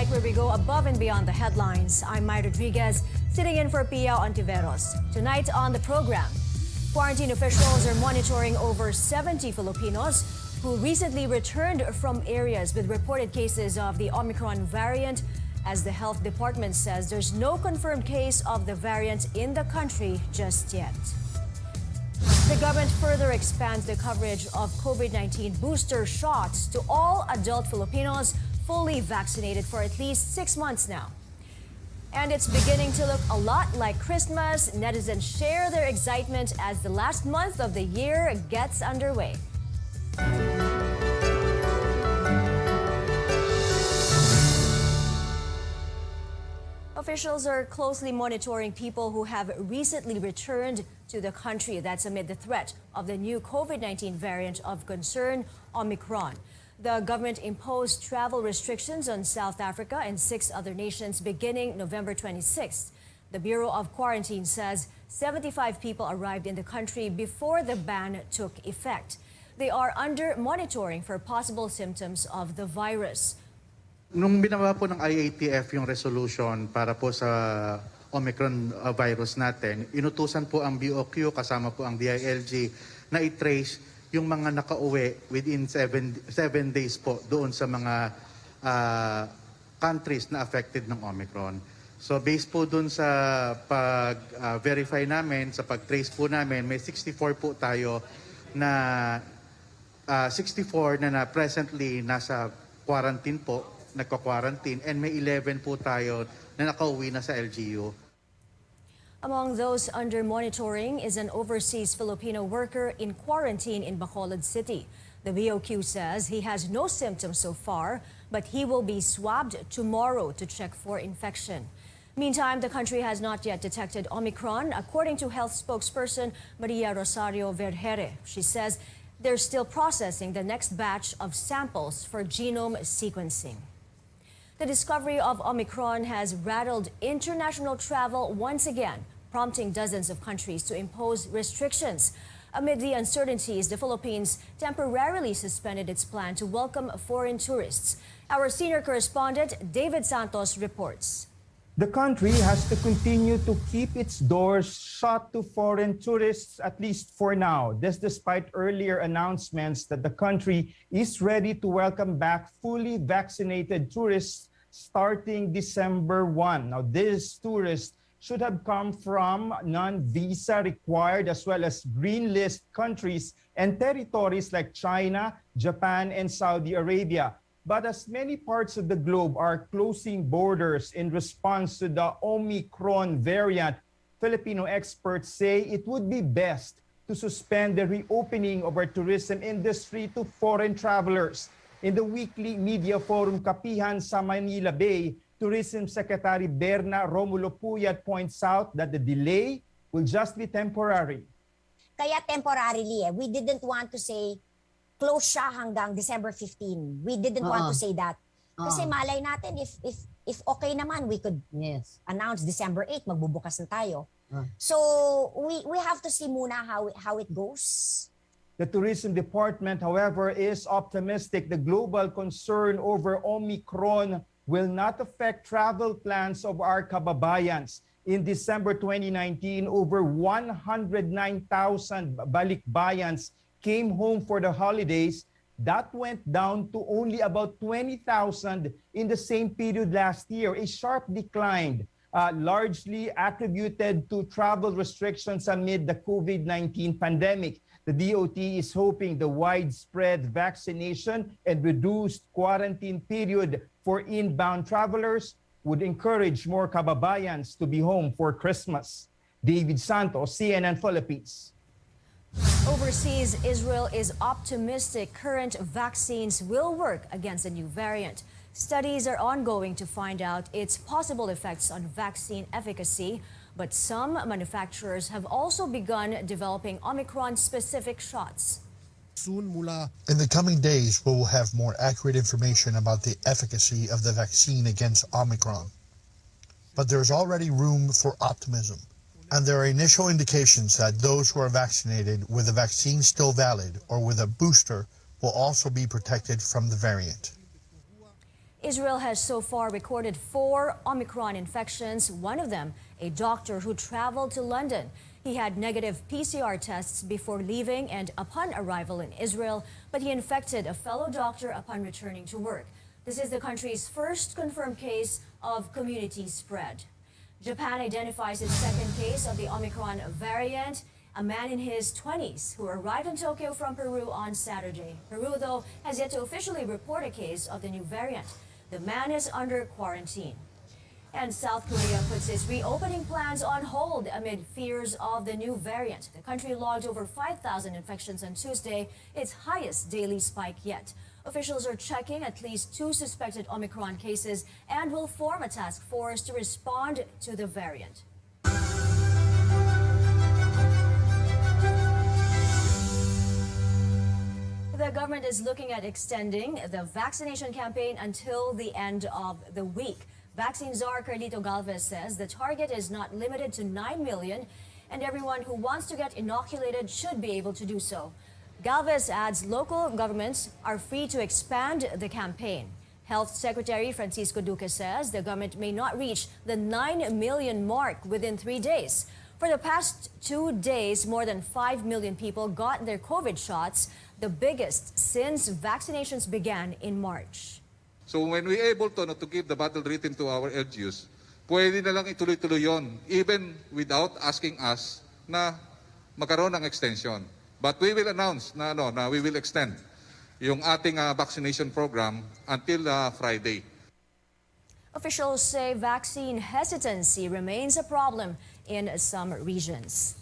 Tonight, where we go above and beyond the headlines. I'm Mai Rodriguez, sitting in for Pia Ontiveros. Tonight on the program, quarantine officials are monitoring over 70 Filipinos who recently returned from areas with reported cases of the Omicron variant. As the health department says, there's no confirmed case of the variant in the country just yet. The government further expands the coverage of COVID-19 booster shots to all adult Filipinos fully vaccinated for at least 6 months now. And it's beginning to look a lot like Christmas. Netizens share their excitement as the last month of the year gets underway. Officials are closely monitoring people who have recently returned to the country. That's amid the threat of the new COVID-19 variant of concern, Omicron. The government imposed travel restrictions on South Africa and 6 other nations beginning November 26th. The Bureau of Quarantine says 75 people arrived in the country before the ban took effect. They are under monitoring for possible symptoms of the virus. Nung binawa po ng IATF yung resolution para po sa Omicron virus natin, inutusan po ang BOQ kasama po ang DILG na i-trace yung mga nakauwi within 7 days po doon sa mga countries na affected ng Omicron. So based po doon sa pag-verify namin, sa pag-trace po namin, may 64 po tayo na 64 na presently nasa quarantine po, nagka-quarantine, and may 11 po tayo na nakauwi na sa LGU. Among those under monitoring is an overseas Filipino worker in quarantine in Bacolod City. The BOQ says he has no symptoms so far, but he will be swabbed tomorrow to check for infection. Meantime, the country has not yet detected Omicron, according to health spokesperson Maria Rosario Vergere. She says they're still processing the next batch of samples for genome sequencing. The discovery of Omicron has rattled international travel once again, prompting dozens of countries to impose restrictions. Amid the uncertainties, the Philippines temporarily suspended its plan to welcome foreign tourists. Our senior correspondent, David Santos, reports. The country has to continue to keep its doors shut to foreign tourists, at least for now. This despite earlier announcements that the country is ready to welcome back fully vaccinated tourists starting December 1. Now, these tourists should have come from non-visa required as well as green list countries and territories like China, Japan, and Saudi Arabia. But as many parts of the globe are closing borders in response to the Omicron variant, Filipino experts say it would be best to suspend the reopening of our tourism industry to foreign travelers. In the weekly media forum Kapihan sa Manila Bay, Tourism Secretary Berna Romulo Puyat points out that the delay will just be temporary. Kaya temporarily, we didn't want to say close siya hanggang December 15. We didn't want to say that. Kasi malay natin, if okay naman, we could announce December 8, magbubukas na tayo. So we have to see muna how it goes. The Tourism Department, however, is optimistic the global concern over Omicron will not affect travel plans of our kababayans. In December 2019, over 109,000 balikbayans came home for the holidays. That went down to only about 20,000 in the same period last year, a sharp decline, largely attributed to travel restrictions amid the COVID-19 pandemic. The DOT is hoping the widespread vaccination and reduced quarantine period for inbound travelers would encourage more kababayans to be home for Christmas. David Santos, CNN Philippines. Overseas, Israel is optimistic current vaccines will work against the new variant. Studies are ongoing to find out its possible effects on vaccine efficacy, but some manufacturers have also begun developing Omicron-specific shots. In the coming days, we will have more accurate information about the efficacy of the vaccine against Omicron. But there is already room for optimism, and there are initial indications that those who are vaccinated with a vaccine still valid or with a booster will also be protected from the variant. Israel has so far recorded 4 Omicron infections, one of them a doctor who traveled to London. He had negative PCR tests before leaving and upon arrival in Israel, but he infected a fellow doctor upon returning to work. This is the country's first confirmed case of community spread. Japan identifies its second case of the Omicron variant, a man in his 20s who arrived in Tokyo from Peru on Saturday. Peru, though, has yet to officially report a case of the new variant. The man is under quarantine. And South Korea puts its reopening plans on hold amid fears of the new variant. The country logged over 5,000 infections on Tuesday, its highest daily spike yet. Officials are checking at least 2 suspected Omicron cases and will form a task force to respond to the variant. The government is looking at extending the vaccination campaign until the end of the week. Vaccine czar Carlito Galvez says the target is not limited to 9 million and everyone who wants to get inoculated should be able to do so. Galvez adds local governments are free to expand the campaign. Health Secretary Francisco Duque says the government may not reach the 9 million mark within 3 days. For the past 2 days, more than 5 million people got their COVID shots, the biggest since vaccinations began in March. So when we're able to give the battle rhythm to our LGUs, pwede na lang ituloy-tuloy yon, even without asking us na magkaroon ng extension. But we will announce na we will extend yung ating vaccination program until Friday. Officials say vaccine hesitancy remains a problem in some regions.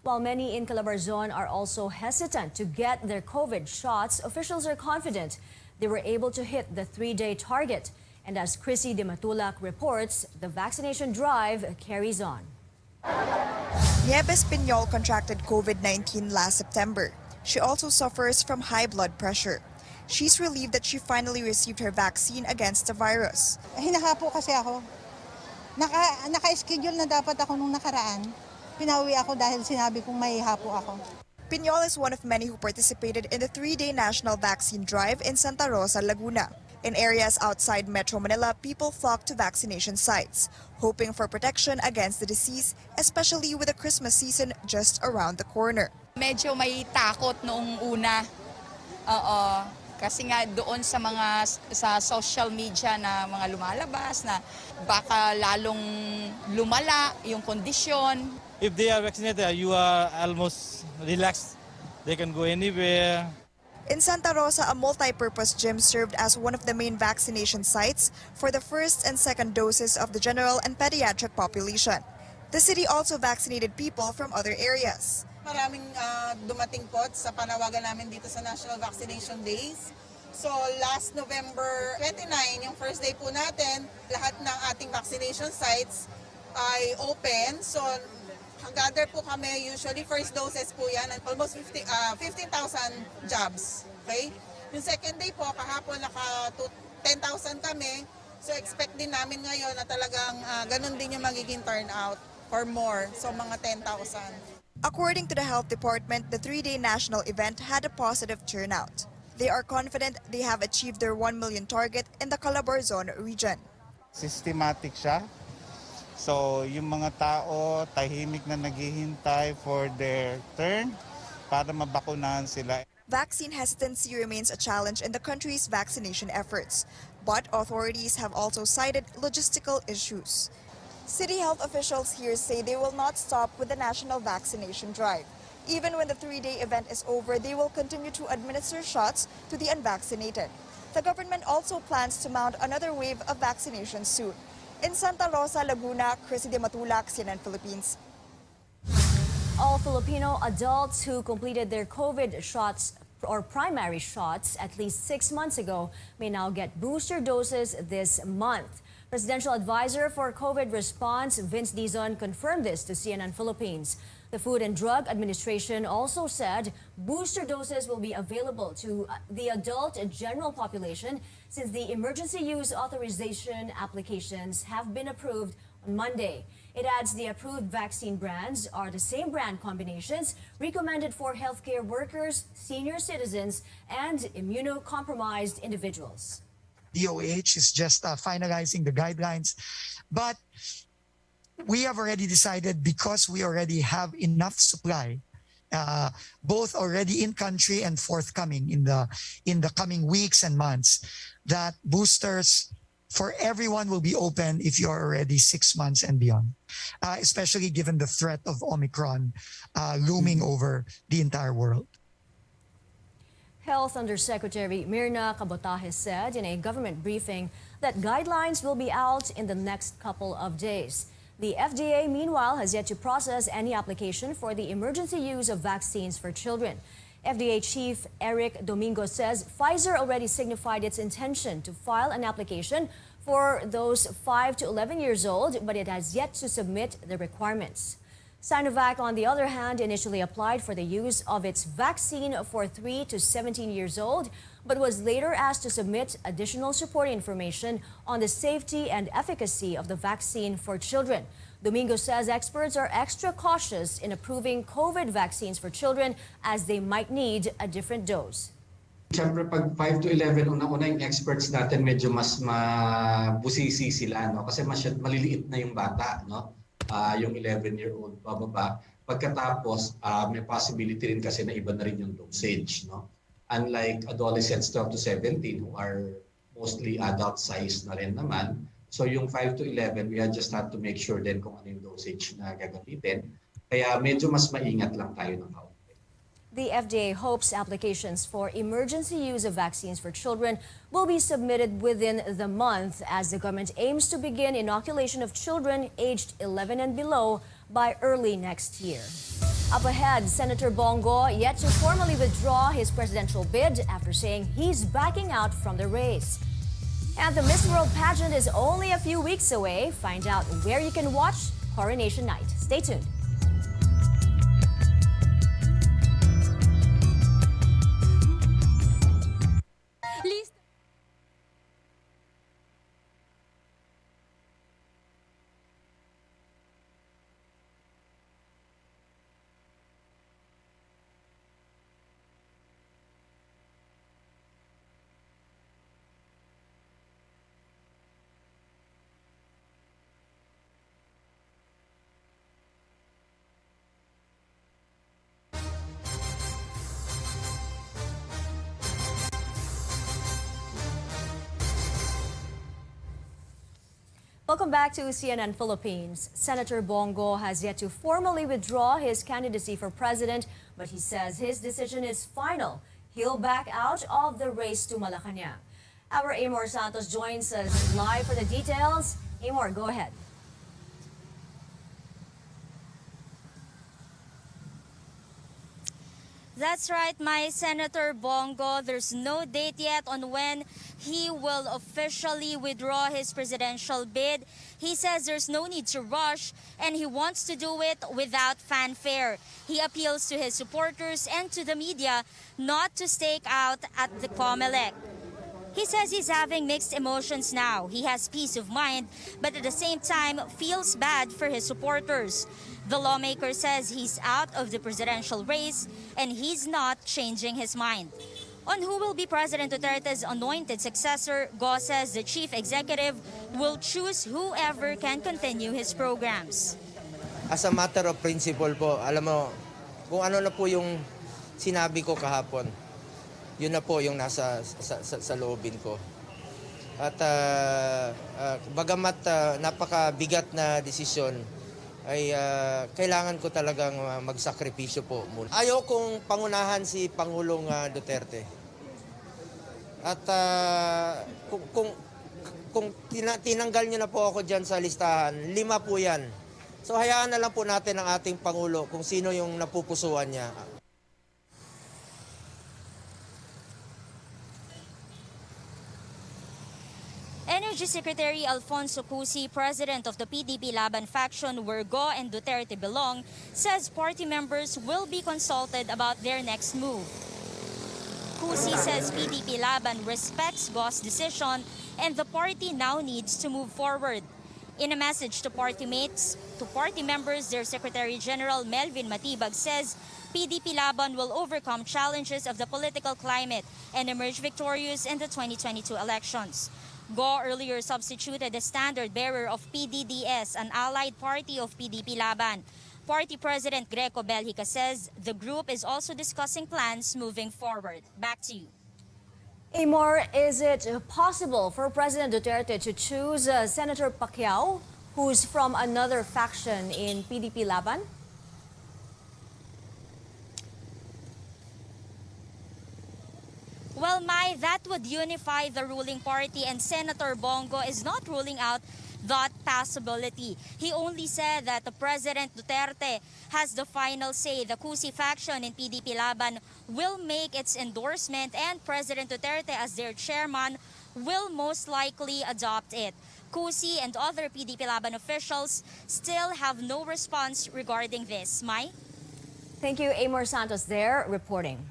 While many in Calabarzon are also hesitant to get their COVID shots, officials are confident they were able to hit the 3-day target. And as Chrissy de Matulac reports, the vaccination drive carries on. Nieves Piñol contracted COVID-19 last September. She also suffers from high blood pressure. She's relieved that she finally received her vaccine against the virus. Hinahapo kasi ako. Naka-schedule na dapat ako nung nakaraan. Pinauwi ako dahil sinabi kong may hapo ako. Piñol is one of many who participated in the 3-day national vaccine drive in Santa Rosa, Laguna. In areas outside Metro Manila, people flock to vaccination sites, hoping for protection against the disease, especially with the Christmas season just around the corner. Medyo may takot noong una. Oo. Kasi nga doon sa social media na mga lumalabas na baka lalong lumala yung kondisyon. If they are vaccinated, you are almost relaxed. They can go anywhere. In Santa Rosa, a multi-purpose gym served as one of the main vaccination sites for the first and second doses of the general and pediatric population. The city also vaccinated people from other areas. Maraming dumating po sa panawagan namin dito sa National Vaccination Days. So last November 29, yung first day po natin, lahat ng ating vaccination sites ay open. So gather po kami, usually first doses po yan, and almost 15,000 jobs. Okay? Yung second day po, kahapon naka 10,000 kami. So expect din namin ngayon na talagang ganun din yung magiging turnout or more. So mga 10,000. According to the Health Department, the 3-day national event had a positive turnout. They are confident they have achieved their 1 million target in the Calabarzon region. Systematic siya. So yung mga tao tahimik na naghihintay for their turn para mabakunahan sila. Vaccine hesitancy remains a challenge in the country's vaccination efforts, but authorities have also cited logistical issues. City health officials here say they will not stop with the national vaccination drive. Even when the 3-day event is over, they will continue to administer shots to the unvaccinated. The government also plans to mount another wave of vaccination soon. In Santa Rosa, Laguna, Chrissy de Matulac, CNN Philippines. All Filipino adults who completed their COVID shots or primary shots at least 6 months ago may now get booster doses this month. Presidential Advisor for COVID Response, Vince Dizon, confirmed this to CNN Philippines. The Food and Drug Administration also said booster doses will be available to the adult and general population since the emergency use authorization applications have been approved on Monday. It adds the approved vaccine brands are the same brand combinations recommended for healthcare workers, senior citizens, and immunocompromised individuals. DOH is just finalizing the guidelines. But we have already decided, because we already have enough supply, both already in country and forthcoming in the coming weeks and months, that boosters for everyone will be open if you're already 6 months and beyond, especially given the threat of Omicron looming over the entire world. Health Undersecretary Mirna Cabotajes said in a government briefing that guidelines will be out in the next couple of days. The FDA, meanwhile, has yet to process any application for the emergency use of vaccines for children. FDA Chief Eric Domingo says Pfizer already signified its intention to file an application for those 5 to 11 years old, but it has yet to submit the requirements. Sinovac, on the other hand, initially applied for the use of its vaccine for 3 to 17 years old, but was later asked to submit additional supporting information on the safety and efficacy of the vaccine for children. Domingo says experts are extra cautious in approving COVID vaccines for children as they might need a different dose. Siyempre pag 5 to 11, una-una yung experts natin medyo mas mabusisi sila, no? Kasi maliliit na yung bata, no? Yung 11-year-old pababa. Pagkatapos, may possibility rin kasi na iba na rin yung dosage, no? Unlike adolescents 12 to 17 who are mostly adult size na rin naman. So yung 5 to 11, we just have to make sure din kung ano yung dosage na gagamitin. Kaya medyo mas maingat lang tayo ng kaunti. The FDA hopes applications for emergency use of vaccines for children will be submitted within the month as the government aims to begin inoculation of children aged 11 and below by early next year. Up ahead, Senator Bongo yet to formally withdraw his presidential bid after saying he's backing out from the race. And the Miss World pageant is only a few weeks away. Find out where you can watch Coronation Night. Stay tuned. Welcome back to CNN Philippines. Senator Bongo has yet to formally withdraw his candidacy for president, but he says his decision is final. He'll back out of the race to Malacanang. Our Amor Santos joins us live for the details. Amor, go ahead. That's right, my Senator Bongo. There's no date yet on when he will officially withdraw his presidential bid. He says there's no need to rush and he wants to do it without fanfare. He appeals to his supporters and to the media not to stake out at the COMELEC. He says he's having mixed emotions now. He has peace of mind, but at the same time feels bad for his supporters. The lawmaker says he's out of the presidential race and he's not changing his mind. On who will be President Duterte's anointed successor, Go says the chief executive will choose whoever can continue his programs. As a matter of principle po, alam mo, kung ano na po yung sinabi ko kahapon, yun na po yung nasa sa loobin ko. At bagamat napakabigat na desisyon, ay kailangan ko talagang magsakripisyo po muna. Ayaw kong pangunahan si Pangulong Duterte. At kung tinanggal niyo na po ako dyan sa listahan, 5 po yan. So hayaan na lang po natin ang ating Pangulo kung sino yung napupusuan niya. Energy Secretary Alfonso Cusi, president of the PDP Laban faction where Go and Duterte belong, says party members will be consulted about their next move. Cusi says PDP Laban respects Go's decision and the party now needs to move forward. In a message to party mates, to party members, their Secretary General Melvin Matibag says PDP Laban will overcome challenges of the political climate and emerge victorious in the 2022 elections. Go earlier substituted the standard bearer of PDDS, an allied party of PDP Laban. Party President Greco Belhica says the group is also discussing plans moving forward. Back to you. Amor, is it possible for President Duterte to choose Senator Pacquiao, who's from another faction in PDP Laban? Well, Mai, that would unify the ruling party, and Senator Bongo is not ruling out that possibility. He only said that the President Duterte has the final say. The Cusi faction in PDP Laban will make its endorsement, and President Duterte, as their chairman, will most likely adopt it. Cusi and other PDP Laban officials still have no response regarding this. Mai? Thank you, Amor Santos there reporting.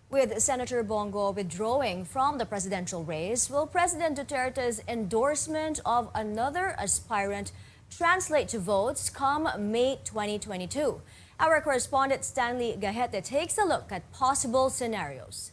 With Senator Bongo withdrawing from the presidential race, will President Duterte's endorsement of another aspirant translate to votes come May 2022? Our correspondent Stanley Gahete takes a look at possible scenarios.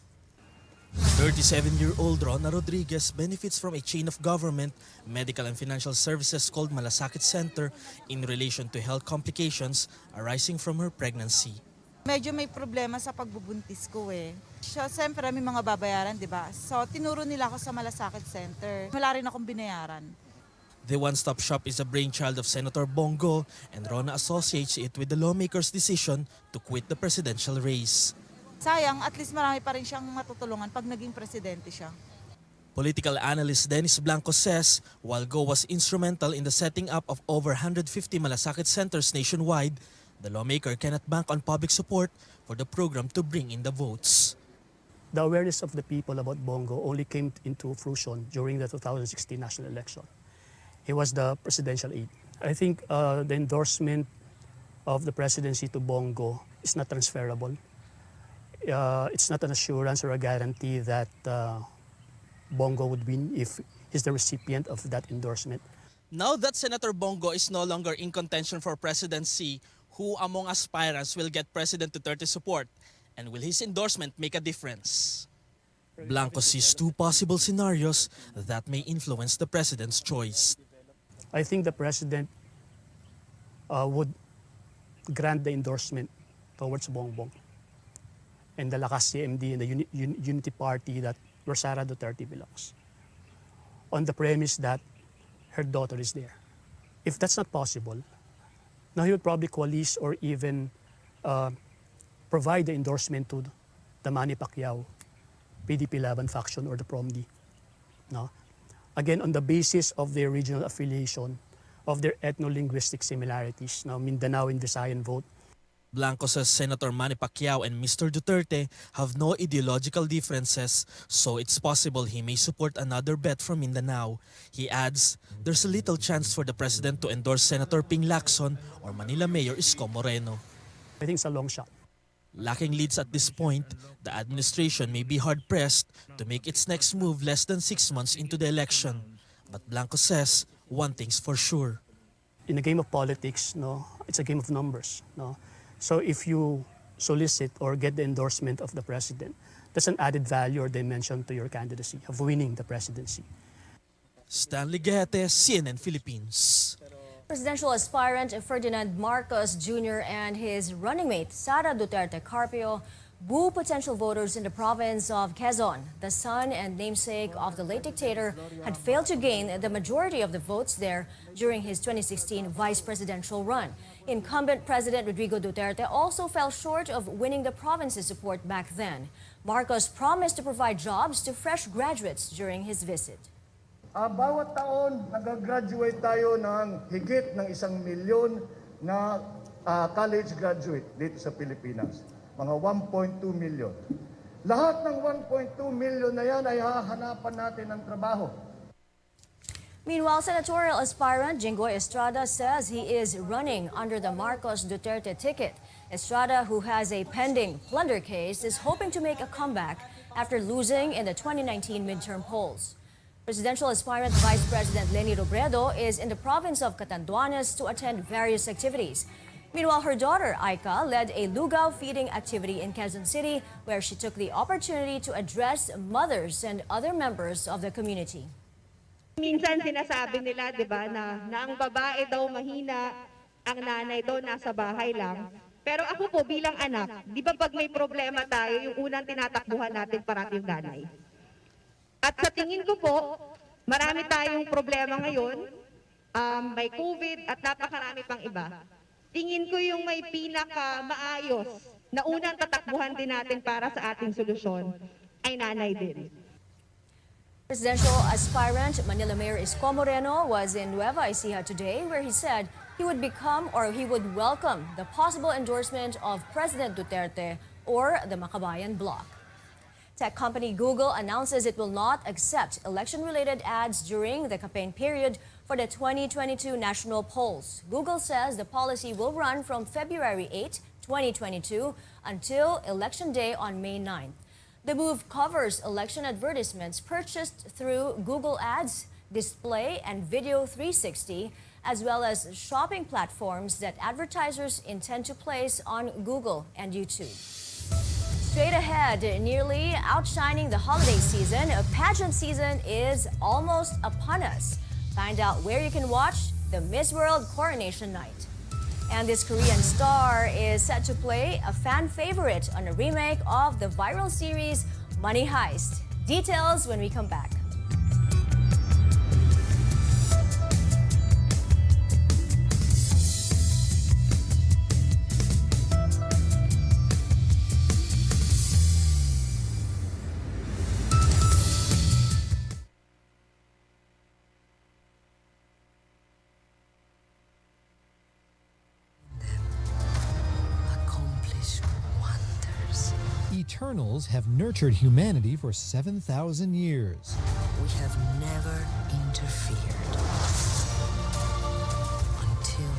37-year-old Rona Rodriguez benefits from a chain of government, medical and financial services called Malasakit Center in relation to health complications arising from her pregnancy. Medyo may problema sa pagbubuntis ko eh. So, siyempre may mga babayaran, di ba? So, tinuro nila ako sa Malasakit Center. Wala rin akong binayaran. The one-stop shop is a brainchild of Senator Bongo, and Rona associates it with the lawmaker's decision to quit the presidential race. Sayang, at least marami pa rin siyang matutulungan pag naging presidente siya. Political analyst Dennis Blanco says, while Go was instrumental in the setting up of over 150 Malasakit centers nationwide, the lawmaker cannot bank on public support for the program to bring in the votes. The awareness of the people about Bongo only came into fruition during the 2016 national election. He was the presidential aide. I think the endorsement of the presidency to Bongo is not transferable. It's not an assurance or a guarantee that Bongo would win if he's the recipient of that endorsement. Now that Senator Bongo is no longer in contention for presidency, who among aspirants will get President Duterte's support, and will his endorsement make a difference? Blanco sees two possible scenarios that may influence the president's choice. I think the president would grant the endorsement towards Bongbong and the Lakas CMD and the Unity Party that where Sara Duterte belongs, on the premise that her daughter is there. If that's not possible, now he would probably coalesce or even provide the endorsement to the Manny Pacquiao, PDP Laban faction or the PROMD. No? Again, on the basis of their regional affiliation, of their ethno-linguistic similarities, now Mindanao and Visayan vote. Blanco says Senator Manny Pacquiao and Mr. Duterte have no ideological differences, so it's possible he may support another bet from Mindanao. He adds, there's a little chance for the president to endorse Senator Ping Lacson or Manila Mayor Isko Moreno. I think it's a long shot. Lacking leads at this point, the administration may be hard-pressed to make its next move less than 6 months into the election. But Blanco says one thing's for sure. In a game of politics, no, it's a game of numbers. No? So if you solicit or get the endorsement of the president, that's an added value or dimension to your candidacy of winning the presidency. Stanley Gete, CNN Philippines. Presidential aspirant Ferdinand Marcos Jr. and his running mate Sara Duterte Carpio woo potential voters in the province of Quezon. The son and namesake of the late dictator had failed to gain the majority of the votes there during his 2016 vice presidential run. Incumbent President Rodrigo Duterte also fell short of winning the province's support back then. Marcos promised to provide jobs to fresh graduates during his visit. Bawat taon, nag-graduate tayo ng higit ng 1 milyon na college graduate dito sa Pilipinas. Mga 1.2 million. Lahat ng 1.2 million na yan ay hahanapan natin ng trabaho. Meanwhile, senatorial aspirant Jinggoy Estrada says he is running under the Marcos Duterte ticket. Estrada, who has a pending plunder case, is hoping to make a comeback after losing in the 2019 midterm polls. Presidential aspirant Vice President Leni Robredo is in the province of Catanduanes to attend various activities. Meanwhile, her daughter, Aika, led a lugaw feeding activity in Quezon City where she took the opportunity to address mothers and other members of the community. Minsan sinasabi nila, di ba, na ang babae daw mahina, ang nanay daw nasa bahay lang. Pero ako po bilang anak, di ba pag may problema tayo, yung unang tinatakbuhan natin parati yung nanay. At sa tingin ko po, marami tayong problema ngayon, may COVID at napakarami pang iba. Tingin ko yung may pinaka maayos na unang tatakbuhan din natin para sa ating solusyon ay nanay din. Presidential aspirant Manila Mayor Isko Moreno was in Nueva Ecija today where he said he would welcome the possible endorsement of President Duterte or the Makabayan Bloc. Tech company Google announces it will not accept election-related ads during the campaign period for the 2022 national polls. Google says the policy will run from February 8, 2022 until Election Day on May 9. The move covers election advertisements purchased through Google Ads, Display, and Video 360, as well as shopping platforms that advertisers intend to place on Google and YouTube. Straight ahead, nearly outshining the holiday season, a pageant season is almost upon us. Find out where you can watch the Miss World Coronation Night. And this Korean star is set to play a fan favorite on a remake of the viral series Money Heist. Details when we come back. Eternals have nurtured humanity for 7,000 years. We have never interfered until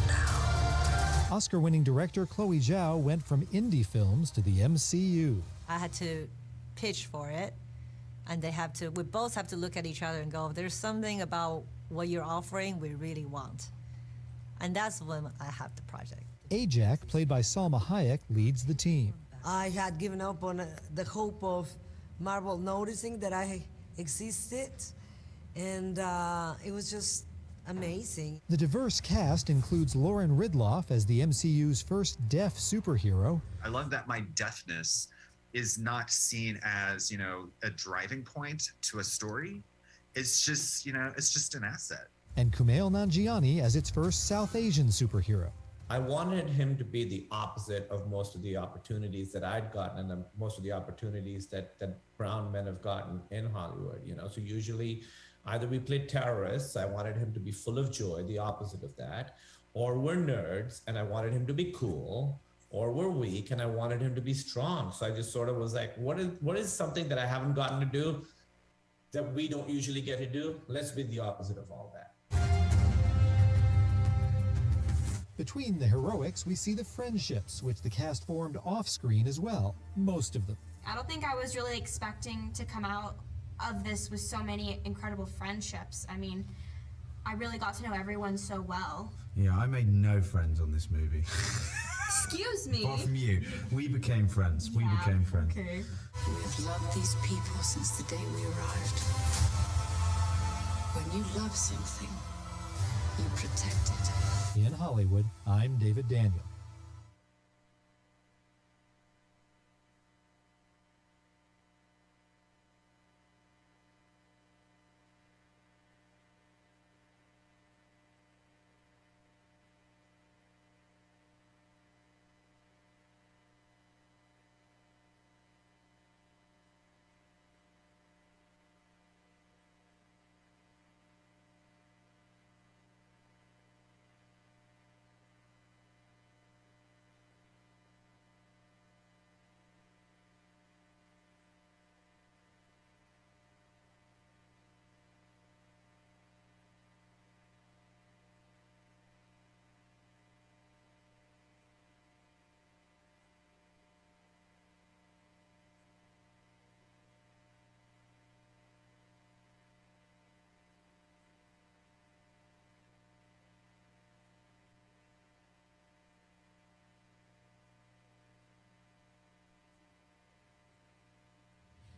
now. Oscar-winning director Chloe Zhao went from indie films to the MCU. I had to pitch for it, and we both have to look at each other and go, there's something about what you're offering we really want. And that's when I have the project. Ajak, played by Salma Hayek, leads the team. I had given up on the hope of Marvel noticing that I existed, and it was just amazing. The diverse cast includes Lauren Ridloff as the MCU's first deaf superhero. I love that my deafness is not seen as, a driving point to a story. It's just, it's just an asset. And Kumail Nanjiani as its first South Asian superhero. I wanted him to be the opposite of most of the opportunities that I'd gotten and most of the opportunities that brown men have gotten in Hollywood, So usually either we played terrorists, I wanted him to be full of joy, the opposite of that, or we're nerds and I wanted him to be cool, or we're weak and I wanted him to be strong. So I just sort of was like, what is something that I haven't gotten to do that we don't usually get to do? Let's be the opposite of all that. Between the heroics, we see the friendships, which the cast formed off-screen as well, most of them. I don't think I was really expecting to come out of this with so many incredible friendships. I mean, I really got to know everyone so well. Yeah, I made no friends on this movie. Excuse me? Apart from you. We became friends. Yeah, we became friends. Okay. We've loved these people since the day we arrived. When you love something, you protect it. In Hollywood, I'm David Daniel.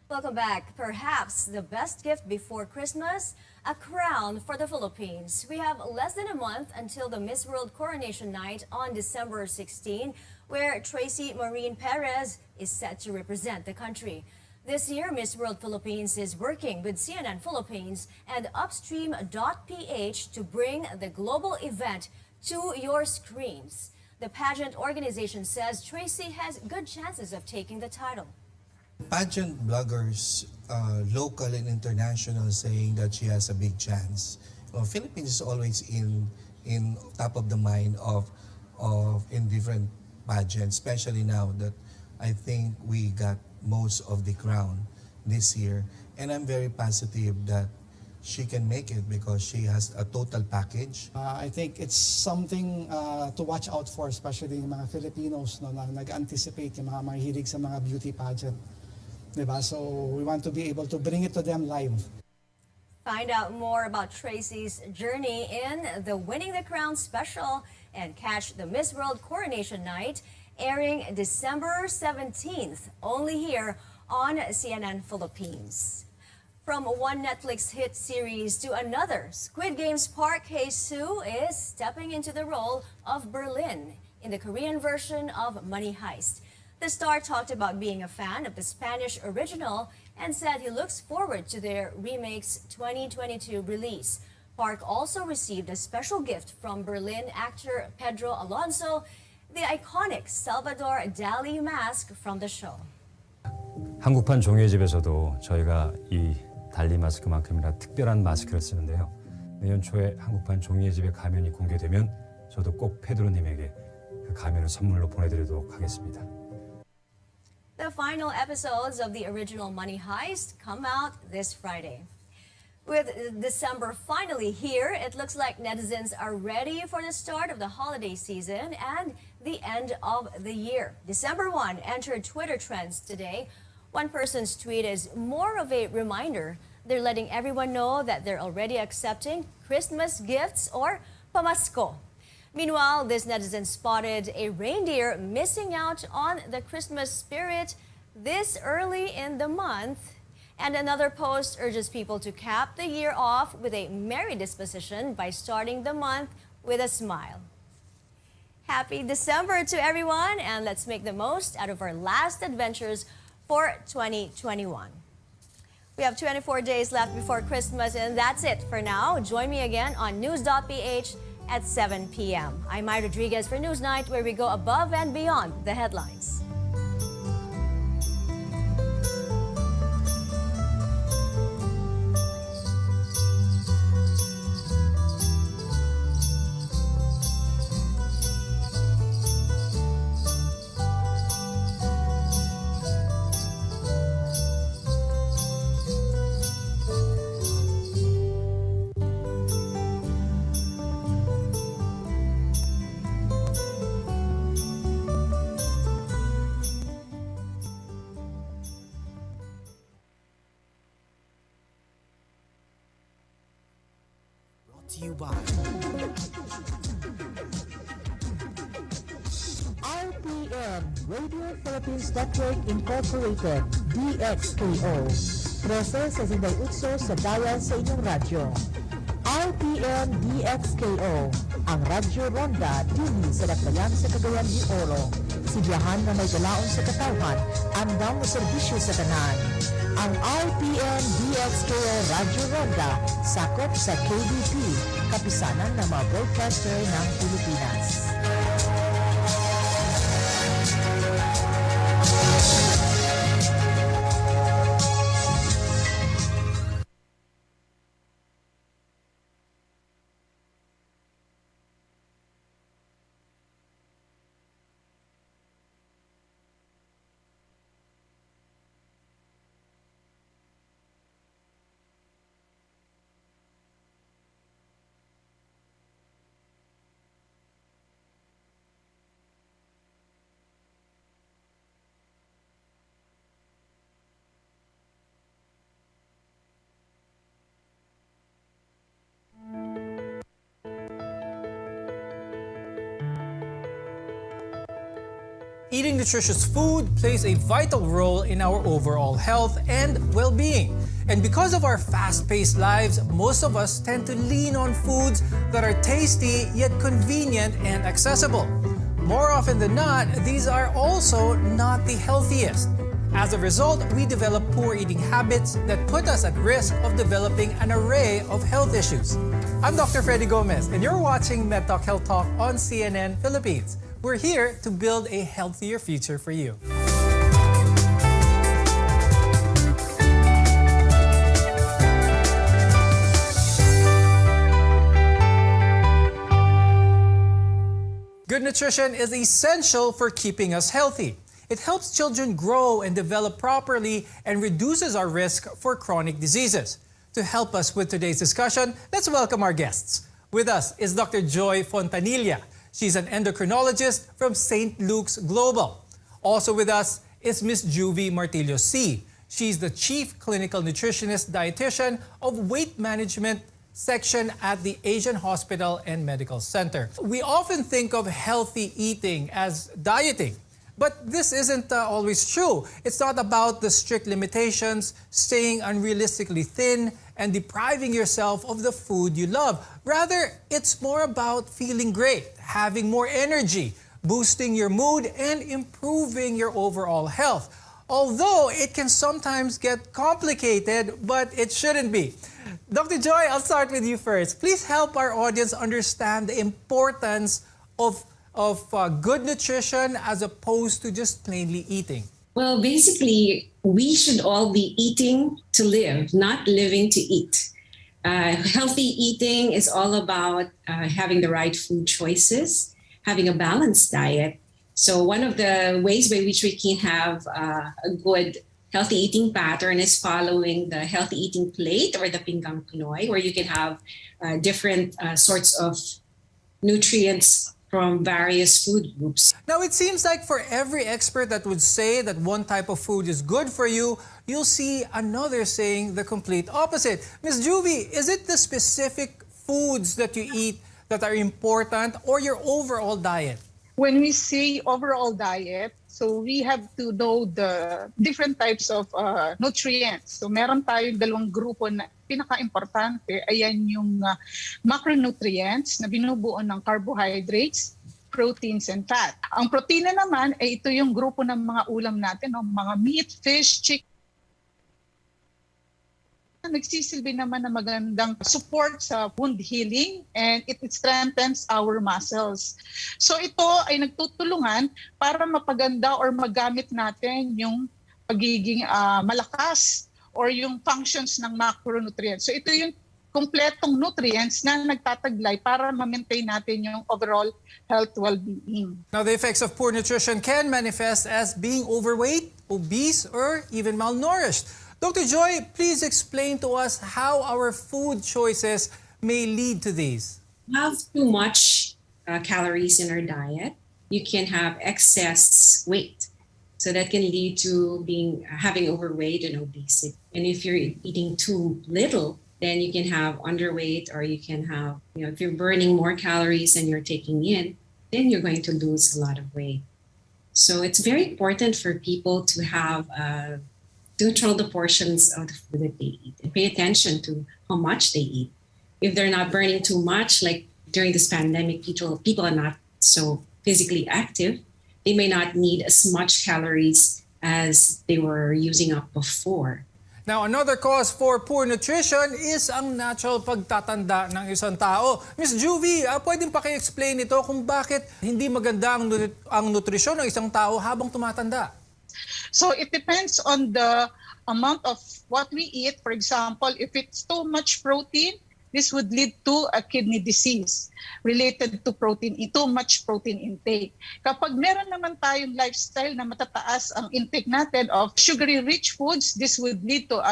Welcome back. Perhaps the best gift before Christmas, a crown for the Philippines. We have less than a month until the Miss World Coronation Night on December 16, where Tracy Maureen Perez is set to represent the country. This year, Miss World Philippines is working with CNN Philippines and Upstream.ph to bring the global event to your screens. The pageant organization says Tracy has good chances of taking the title. Pageant bloggers, local and international, saying that she has a big chance. Philippines is always in top of the mind of in different pageants, especially now that I think we got most of the crown this year, and I'm very positive that she can make it because she has a total package. I think it's something to watch out for, especially yung mga Filipinos no, na nag-anticipate yung mga mahilig sa mga beauty pageant. Diba? So we want to be able to bring it to them live. Find out more about Tracy's journey in the Winning the Crown special and catch the Miss World Coronation Night airing December 17th, only here on CNN Philippines. From one Netflix hit series to another, Squid Game's Park Hae-soo is stepping into the role of Berlin in the Korean version of Money Heist. The star talked about being a fan of the Spanish original and said he looks forward to their remake's 2022 release. Park also received a special gift from Berlin actor Pedro Alonso, the iconic Salvador Dali mask from the show. 한국판 종이집에서도 저희가 이 달리 마스크만큼이나 특별한 마스크를 쓰는데요. 내년 초에 한국판 종이집의 가면이 공개되면 저도 꼭 페드로님에게 그 가면을 선물로 보내드리도록 하겠습니다. The final episodes of the original Money Heist come out this Friday. With December finally here, it looks like netizens are ready for the start of the holiday season and the end of the year. December 1 entered Twitter trends today. One person's tweet is more of a reminder. They're letting everyone know that they're already accepting Christmas gifts or pamasko. Meanwhile, this netizen spotted a reindeer missing out on the Christmas spirit this early in the month. And another post urges people to cap the year off with a merry disposition by starting the month with a smile. Happy December to everyone, and let's make the most out of our last adventures for 2021. We have 24 days left before Christmas, and that's it for now. Join me again on News.ph at 7 p.m. I'm Mai Rodriguez for Newsnight, where we go above and beyond the headlines. To you by RPN, Radio Philippines Network Incorporated, DXKO. 13.68 sa dial sa inyong radyo. RPN DXKO, ang Radyo Ronda dili sa Dakbayan sa Cagayan de Oro. Sibiyahan na may galaon sa katawan, andam na serbisyo sa tanan. Ang RPN DXKO Radyo Ronda sakop sa KBP, kapisanan ng mga broadcaster ng Pilipinas. eating nutritious food plays a vital role in our overall health and well-being. And because of our fast-paced lives, most of us tend to lean on foods that are tasty yet convenient and accessible. More often than not, these are also not the healthiest. As a result, we develop poor eating habits that put us at risk of developing an array of health issues. I'm Dr. Freddy Gomez, and you're watching MedTalk Health Talk on CNN Philippines. We're here to build a healthier future for you. Good nutrition is essential for keeping us healthy. It helps children grow and develop properly and reduces our risk for chronic diseases. To help us with today's discussion, let's welcome our guests. With us is Dr. Joy Fontanilla. She's an endocrinologist from St. Luke's Global. Also with us is Ms. Juvie Martillo C. She's the Chief Clinical Nutritionist Dietitian of Weight Management Section at the Asian Hospital and Medical Center. We often think of healthy eating as dieting. But this isn't always true. It's not about the strict limitations, staying unrealistically thin, and depriving yourself of the food you love. Rather, it's more about feeling great, having more energy, boosting your mood, and improving your overall health. Although it can sometimes get complicated, but it shouldn't be. Dr. Joy, I'll start with you first. Please help our audience understand the importance of good nutrition as opposed to just plainly eating. Well, basically, we should all be eating to live, not living to eat. Healthy eating is all about having the right food choices, having a balanced diet. So one of the ways by which we can have a good healthy eating pattern is following the healthy eating plate or the Pinggang Pinoy, where you can have different sorts of nutrients from various food groups. Now, it seems like for every expert that would say that one type of food is good for you, you'll see another saying the complete opposite. Ms. Juvie, is it the specific foods that you eat that are important or your overall diet? When we say overall diet, so we have to know the different types of nutrients. So meron tayong dalawang grupo na pinaka-importante. Ayan yung macronutrients na binubuo ng carbohydrates, proteins, and fat. Ang protina naman ay ito yung grupo ng mga ulam natin, no? Mga meat, fish, chicken. Nagsisilbi naman na magandang support sa wound healing and it strengthens our muscles. So ito ay nagtutulungan para mapaganda or magamit natin yung pagiging malakas or yung functions ng macronutrients. So ito yung kumpletong nutrients na nagtataglay para ma-maintain natin yung overall health well-being. Now, the effects of poor nutrition can manifest as being overweight, obese, or even malnourished. Dr. Joy, please explain to us how our food choices may lead to these. Have too much calories in our diet, you can have excess weight. So that can lead to having overweight and obesity. And if you're eating too little, then you can have underweight, or you can have, if you're burning more calories than you're taking in, then you're going to lose a lot of weight. So it's very important for people to have to control the portions of the food that they eat and pay attention to how much they eat. If they're not burning too much, like during this pandemic, people are not so physically active, they may not need as much calories as they were using up before. Now, another cause for poor nutrition is ang natural pagtatanda ng isang tao. Ms. Juvie, pwedeng paki-explain ito kung bakit hindi maganda ang nutrisyon ng isang tao habang tumatanda? So it depends on the amount of what we eat. For example, if it's too much protein, this would lead to a kidney disease related to too much protein intake. Kapag meron naman tayong lifestyle na matataas ang intake natin of sugary rich foods, this would lead to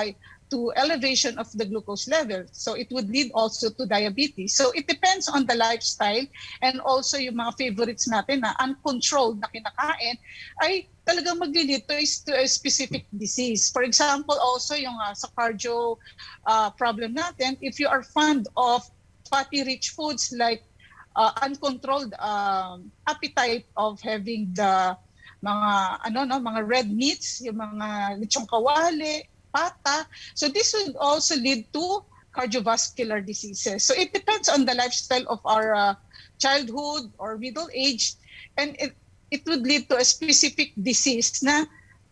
elevation of the glucose level. So it would lead also to diabetes. So it depends on the lifestyle, and also yung mga favorites natin na uncontrolled na kinakain ay talagang maglilid to a specific disease. For example, also yung sa cardio problem natin, if you are fond of fatty rich foods like uncontrolled appetite of having the mga red meats, yung mga lechong kawali, pata. So this would also lead to cardiovascular diseases. So it depends on the lifestyle of our childhood or middle age, and it would lead to a specific disease na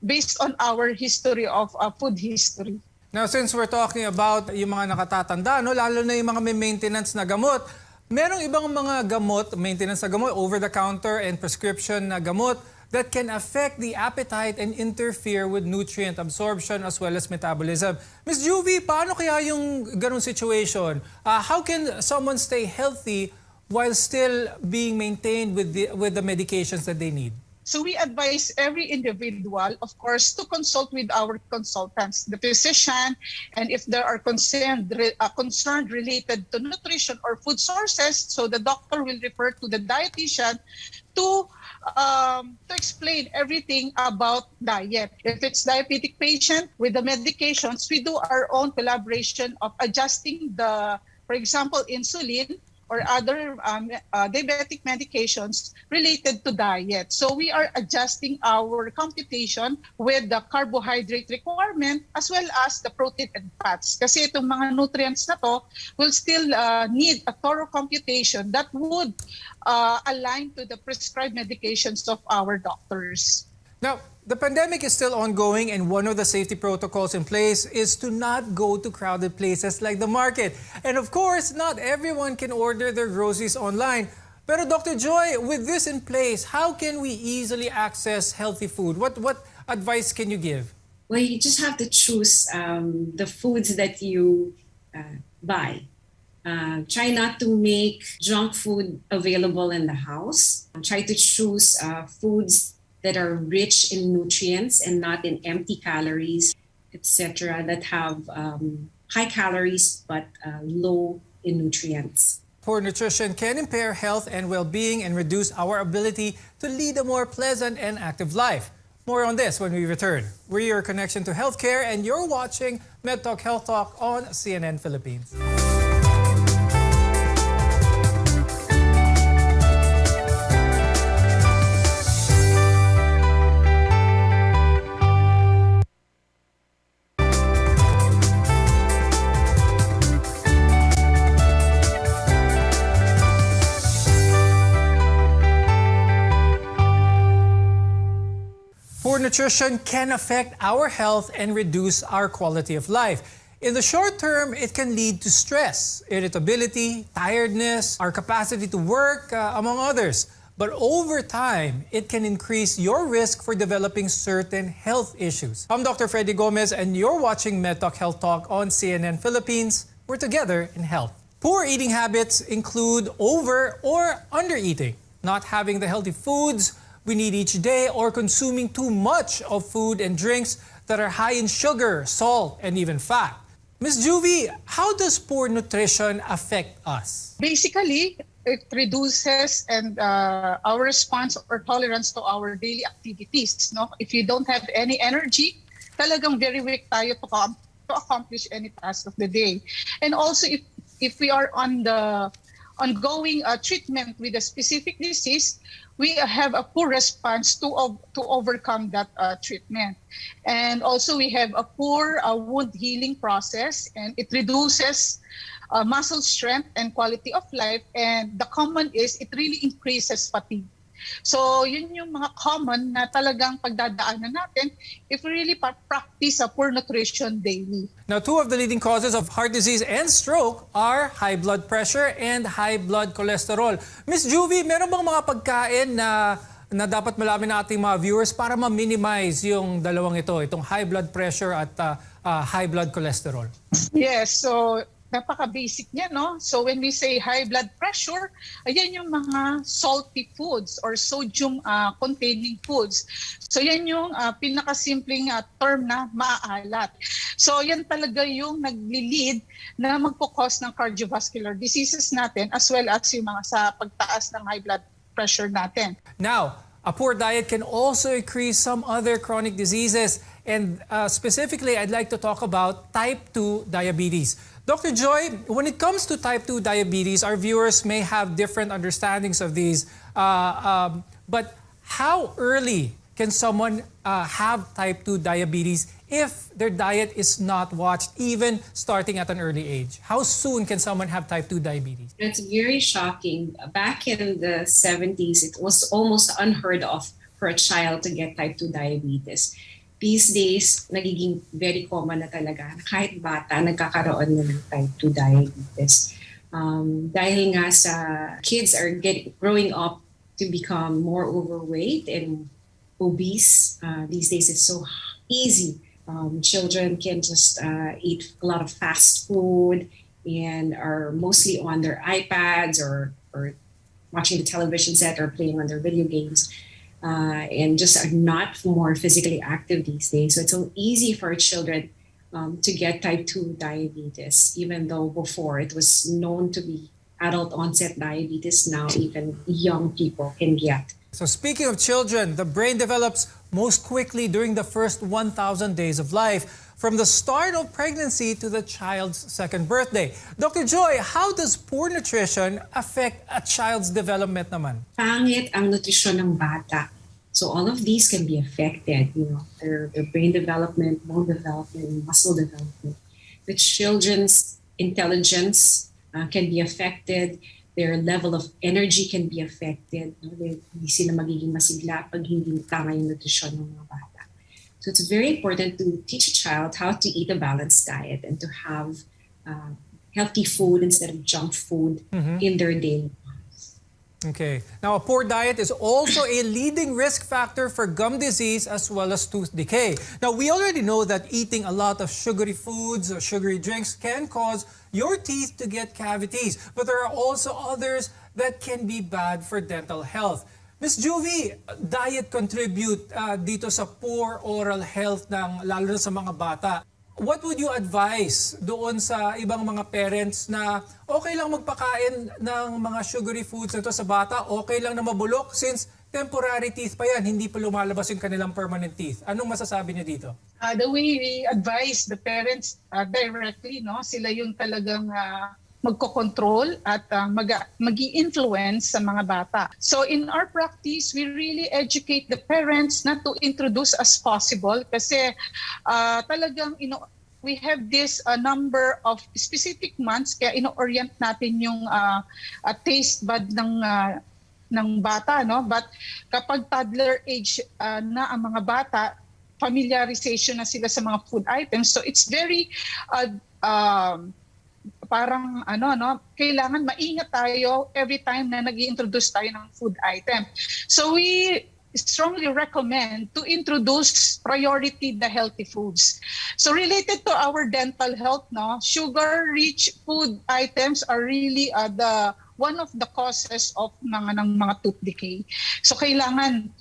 based on our history of food history. Now, since we're talking about yung mga nakatatanda, no, lalo na yung mga may maintenance na gamot, merong ibang mga gamot, maintenance na gamot, over-the-counter and prescription na gamot that can affect the appetite and interfere with nutrient absorption as well as metabolism. Ms. Juvie, paano kaya yung ganung situation? How can someone stay healthy while still being maintained with the medications that they need? So we advise every individual, of course, to consult with our consultants, the physician, and if there are concerned related to nutrition or food sources, so the doctor will refer to the dietitian to explain everything about diet. If it's diabetic patient with the medications, we do our own collaboration of adjusting for example, insulin or other diabetic medications related to diet. So we are adjusting our computation with the carbohydrate requirement as well as the protein and fats. Kasi itong mga nutrients na to will still need a thorough computation that would align to the prescribed medications of our doctors. Now, the pandemic is still ongoing, and one of the safety protocols in place is to not go to crowded places like the market. And of course, not everyone can order their groceries online. Pero Dr. Joy, with this in place, how can we easily access healthy food? What advice can you give? Well, you just have to choose the foods that you buy. Try not to make junk food available in the house. Try to choose foods that are rich in nutrients and not in empty calories, etc., that have high calories but low in nutrients. Poor nutrition can impair health and well-being and reduce our ability to lead a more pleasant and active life. More on this when we return. We're your connection to healthcare, and you're watching MedTalk Health Talk on CNN Philippines. Poor nutrition can affect our health and reduce our quality of life. In the short term, it can lead to stress, irritability, tiredness, our capacity to work, among others. But over time, it can increase your risk for developing certain health issues. I'm Dr. Freddy Gomez, and you're watching MedTalk Health Talk on CNN Philippines. We're together in health. Poor eating habits include over or under eating, not having the healthy foods we need each day, or consuming too much of food and drinks that are high in sugar, salt, and even fat. Ms. Juvie, how does poor nutrition affect us? Basically, it reduces our response or tolerance to our daily activities. No? If you don't have any energy, talagang very weak tayo to accomplish any task of the day. And also, if we are on the ongoing treatment with a specific disease, we have a poor response to overcome that treatment. And also we have a poor wound healing process, and it reduces muscle strength and quality of life. And the common is it really increases fatigue. So yun yung mga common na talagang pagdadaanan natin if we really practice a poor nutrition daily. Now, two of the leading causes of heart disease and stroke are high blood pressure and high blood cholesterol. Ms. Juvie, meron bang mga pagkain na dapat malaman nating mga viewers para ma-minimize yung dalawang ito, itong high blood pressure at high blood cholesterol? Yes, so napaka-basic niya, no? So when we say high blood pressure, ayan yung mga salty foods or sodium-containing foods. So yan yung pinakasimpleng term na maaalat. So yan talaga yung nagli-lead na magpo-cause ng cardiovascular diseases natin as well as yung mga sa pagtaas ng high blood pressure natin. Now, a poor diet can also increase some other chronic diseases, and specifically, I'd like to talk about type 2 diabetes. Dr. Joy, when it comes to type 2 diabetes, our viewers may have different understandings of these, but how early can someone have type 2 diabetes if their diet is not watched, even starting at an early age? How soon can someone have type 2 diabetes? It's very shocking. Back in the 70s, it was almost unheard of for a child to get type 2 diabetes. These days, nagiging very common na talaga. Kahit bata, nagkakaroon na ng type 2 diabetes. Dahil nga sa kids are growing up to become more overweight and obese. These days, it's so easy. Children can just eat a lot of fast food and are mostly on their iPads or watching the television set or playing on their video games. And just are not more physically active these days. So it's so easy for children to get type 2 diabetes, even though before it was known to be adult onset diabetes. Now even young people can get. So speaking of children, the brain develops most quickly during the first 1,000 days of life, from the start of pregnancy to the child's second birthday. Dr. Joy, how does poor nutrition affect a child's development naman? Pangit ang nutrisyon ng bata. So all of these can be affected, their brain development, bone development, muscle development. The children's intelligence can be affected. Their level of energy can be affected. Hindi sila magiging masigla pag hindi tama yung nutrisyon ng mga bata. So it's very important to teach a child how to eat a balanced diet and to have healthy food instead of junk food in their daily lives. Okay. Now, a poor diet is also a leading risk factor for gum disease as well as tooth decay. Now, we already know that eating a lot of sugary foods or sugary drinks can cause your teeth to get cavities, but there are also others that can be bad for dental health. Ms. Juvie, diet contribute dito sa poor oral health ng lalo na sa mga bata. What would you advise doon sa ibang mga parents na okay lang magpakain ng mga sugary foods na to sa bata, okay lang na mabulok since temporary teeth pa yan, hindi pa lumalabas yung kanilang permanent teeth. Anong masasabi niyo dito? The way we advise the parents directly, sila yung talagang magko-control at mag-i-influence sa mga bata. So in our practice, we really educate the parents not to introduce as possible kasi talagang we have this number of specific months kaya ino-orient natin yung taste bud ng bata, but kapag toddler age na ang mga bata, familiarization na sila sa mga food items, so it's very parang kailangan maingat tayo every time na nag-i-introduce tayo ng food item. So we strongly recommend to introduce priority the healthy foods. So related to our dental health, sugar-rich food items are really one of the causes of mga tooth decay. So kailangan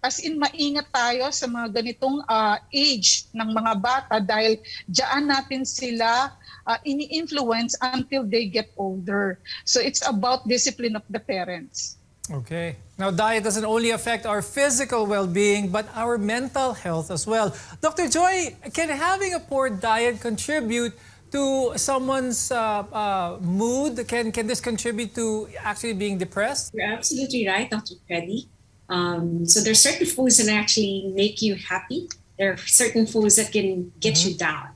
as in maingat tayo sa mga ganitong age ng mga bata dahil diyan natin sila ini-influence until they get older. So it's about discipline of the parents. Okay. Now, diet doesn't only affect our physical well-being, but our mental health as well. Dr. Joy, can having a poor diet contribute to someone's mood? Can this contribute to actually being depressed? You're absolutely right, Dr. Freddy. So there's certain foods that actually make you happy. There are certain foods that can get you down.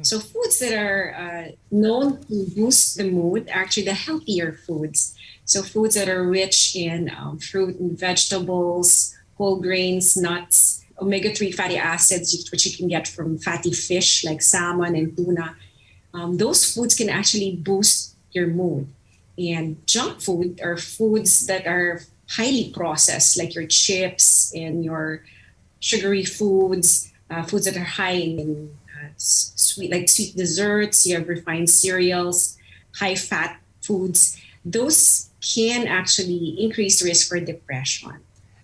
So foods that are known to boost the mood are actually the healthier foods. So foods that are rich in fruit and vegetables, whole grains, nuts, omega-3 fatty acids, which you can get from fatty fish like salmon and tuna. Those foods can actually boost your mood. And junk food are foods that are highly processed, like your chips and your sugary foods, foods that are high in sweet desserts, you have refined cereals, high fat foods. Those can actually increase risk for depression.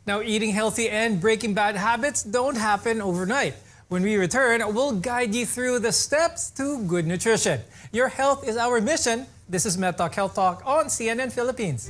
Now, eating healthy and breaking bad habits don't happen overnight. When we return, we'll guide you through the steps to good nutrition. Your health is our mission. This is MedTalk Health Talk on CNN Philippines.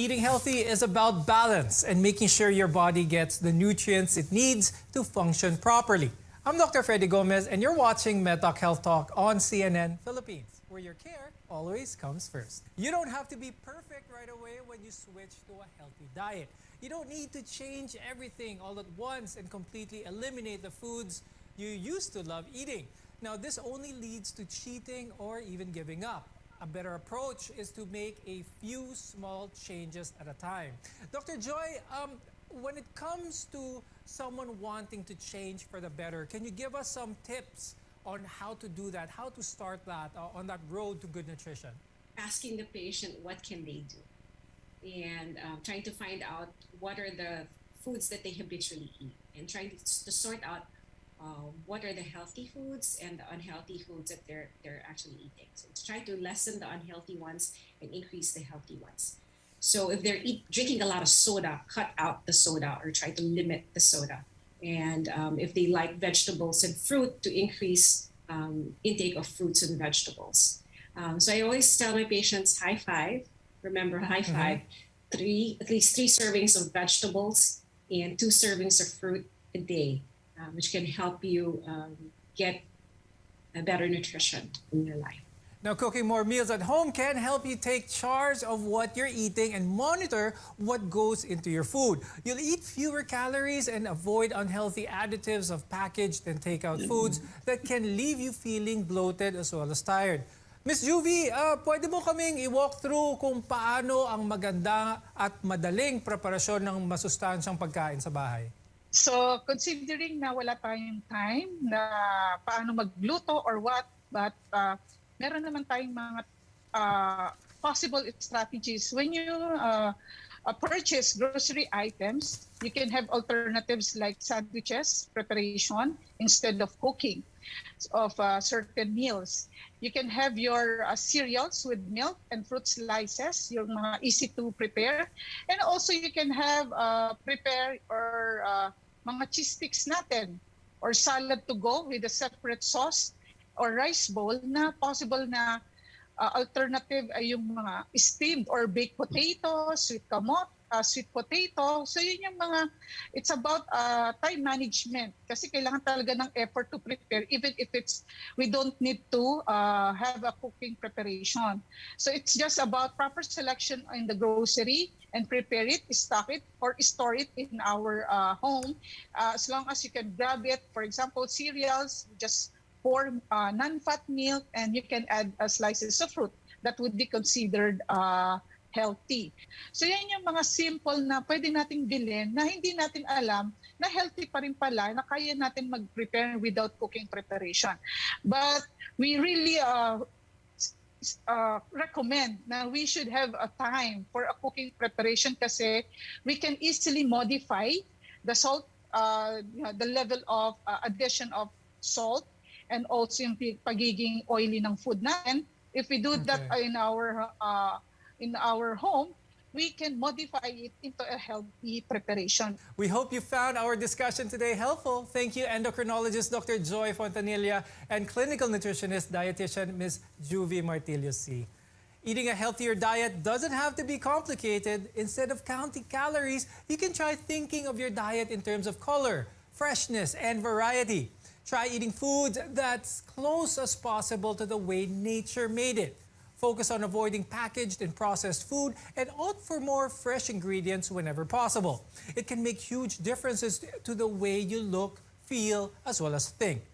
eating healthy is about balance and making sure your body gets the nutrients it needs to function properly. I'm Dr. Freddy Gomez, and you're watching MedTalk Health Talk on CNN Philippines, where your care always comes first. You don't have to be perfect right away when you switch to a healthy diet. You don't need to change everything all at once and completely eliminate the foods you used to love eating. Now, this only leads to cheating or even giving up. A better approach is to make a few small changes at a time. Dr. Joy, when it comes to someone wanting to change for the better, can you give us some tips on how to do that, how to start that on that road to good nutrition? Asking the patient what can they do, and trying to find out what are the foods that they habitually eat, and trying to sort out what are the healthy foods and the unhealthy foods that they're actually eating. So it's try to lessen the unhealthy ones and increase the healthy ones. So if they're drinking a lot of soda, cut out the soda or try to limit the soda. And if they like vegetables and fruit, to increase intake of fruits and vegetables. So I always tell my patients, high five. Remember, high five. At least 3 servings of vegetables and 2 servings of fruit a day, which can help you get a better nutrition in your life. Now, cooking more meals at home can help you take charge of what you're eating and monitor what goes into your food. You'll eat fewer calories and avoid unhealthy additives of packaged and takeout foods that can leave you feeling bloated as well as tired. Miss Juvie, pwede mo kaming i-walk through kung paano ang maganda at madaling preparasyon ng masustansyang pagkain sa bahay? So considering na wala tayong time na paano magluto or what, but meron naman tayong mga possible strategies. When you purchase grocery items, you can have alternatives like sandwiches preparation instead of cooking of certain meals. You can have your cereals with milk and fruit slices, yung mga easy to prepare. And also you can have prepare or mga cheese sticks natin or salad to go with a separate sauce or rice bowl na possible na alternative ay yung mga steamed or baked potato, sweet potato. So yun yung mga, it's about time management kasi kailangan talaga ng effort to prepare even if we don't need to have a cooking preparation. So it's just about proper selection in the grocery and prepare it, stock it, or store it in our home. As long as you can grab it, for example, cereals, just pour non-fat milk, and you can add slices of fruit that would be considered healthy. So yan yung mga simple na pwede nating bilhin na hindi natin alam na healthy pa rin pala, na kaya natin mag-prepare without cooking preparation. But we really recommend na we should have a time for a cooking preparation kasi we can easily modify the salt, the level of addition of salt, and also yung pagiging oily ng food natin. If we do that in our home, we can modify it into a healthy preparation. We hope you found our discussion today helpful. Thank you, endocrinologist Dr. Joy Fontanilla and clinical nutritionist dietitian Ms. Juvie Martilios-C. Eating a healthier diet doesn't have to be complicated. Instead of counting calories, you can try thinking of your diet in terms of color, freshness, and variety. Try eating foods that's close as possible to the way nature made it. Focus on avoiding packaged and processed food and opt for more fresh ingredients whenever possible. It can make huge differences to the way you look, feel, as well as think.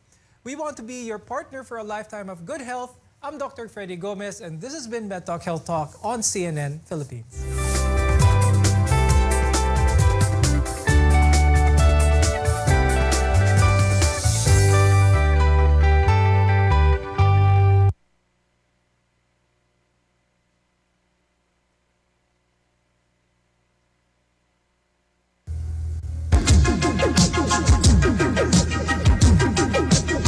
We want to be your partner for a lifetime of good health. I'm Dr. Freddy Gomez, and this has been MedTalk Health Talk on CNN Philippines.